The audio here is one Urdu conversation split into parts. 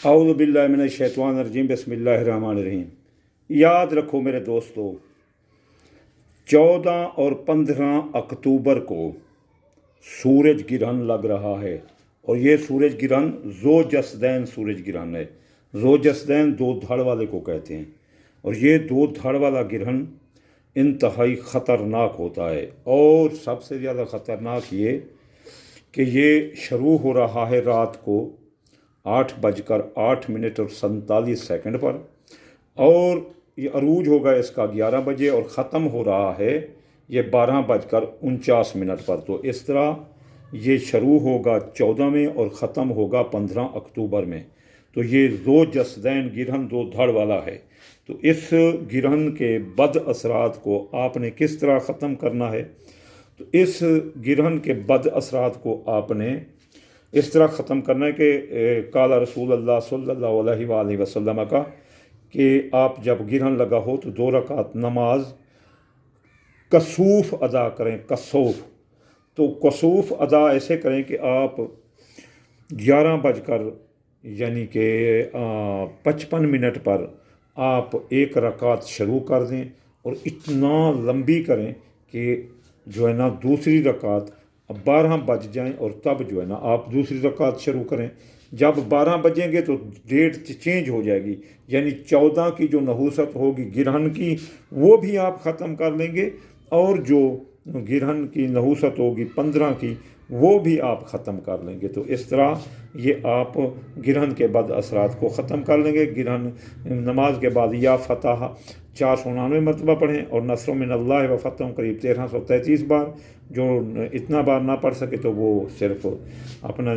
اعوذ باللہ من الشیطان الرجیم بسم اللہ الرحمن الرحیم۔ یاد رکھو میرے دوستو، 14 اور 15 اکتوبر کو سورج گرہن لگ رہا ہے، اور یہ سورج گرہن زوجسدین سورج گرہن ہے۔ زوجسدین دو دھڑ والے کو کہتے ہیں، اور یہ دو دھڑ والا گرہن انتہائی خطرناک ہوتا ہے، اور سب سے زیادہ خطرناک یہ کہ یہ شروع ہو رہا ہے رات کو 8:08 پر، اور یہ عروج ہوگا اس کا 11 بجے، اور ختم ہو رہا ہے یہ 12:49 پر۔ تو اس طرح یہ شروع ہوگا 14 میں اور ختم ہوگا 15 اکتوبر میں۔ تو یہ زوجسدین گرہن دو دھڑ والا ہے۔ تو اس گرہن کے بد اثرات کو آپ نے کس طرح ختم کرنا ہے؟ تو اس گرہن کے بد اثرات کو آپ نے اس طرح ختم کرنا ہے کہ قال رسول اللہ صلی اللہ علیہ وآلہ وسلم کا کہ آپ جب گرہن لگا ہو تو 2 رکعت نماز کسوف ادا کریں۔ کسوف تو کسوف ادا ایسے کریں کہ آپ 11 یعنی کہ 55 پر آپ 1 رکعت شروع کر دیں، اور اتنا لمبی کریں کہ جو ہے نا دوسری رکعت 12 بج جائیں، اور تب جو ہے نا آپ دوسری رکعت شروع کریں۔ جب 12 بجیں گے تو ڈیٹ چینج ہو جائے گی، یعنی 14 کی جو نحوست ہوگی گرہن کی وہ بھی آپ ختم کر لیں گے، اور جو گرہن کی نحوست ہوگی 15 کی وہ بھی آپ ختم کر لیں گے۔ تو اس طرح یہ آپ گرہن کے بد اثرات کو ختم کر لیں گے۔ گرہن نماز کے بعد یا فتح 499 مرتبہ پڑھیں، اور نصر من اللہ و فتح قریب 1333 بار۔ جو اتنا بار نہ پڑھ سکے تو وہ صرف اپنا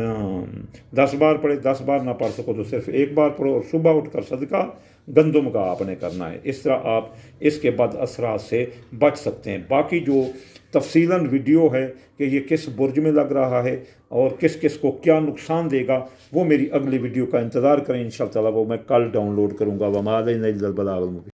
10 بار پڑھے، 10 بار نہ پڑھ سکو تو صرف 1 بار پڑھو، اور صبح اٹھ کر صدقہ گندم کا آپ نے کرنا ہے۔ اس طرح آپ اس کے بد اثرات سے بچ سکتے ہیں۔ باقی جو تفصیلاً ویڈیو ہے کہ یہ کس برج میں لگ رہا ہے اور کس کس کو کیا نقصان دے گا، وہ میری اگلی ویڈیو کا انتظار کریں، انشاءاللہ وہ میں کل ڈاؤن لوڈ کروں گا۔ وما علینا الا البلاغ المبین۔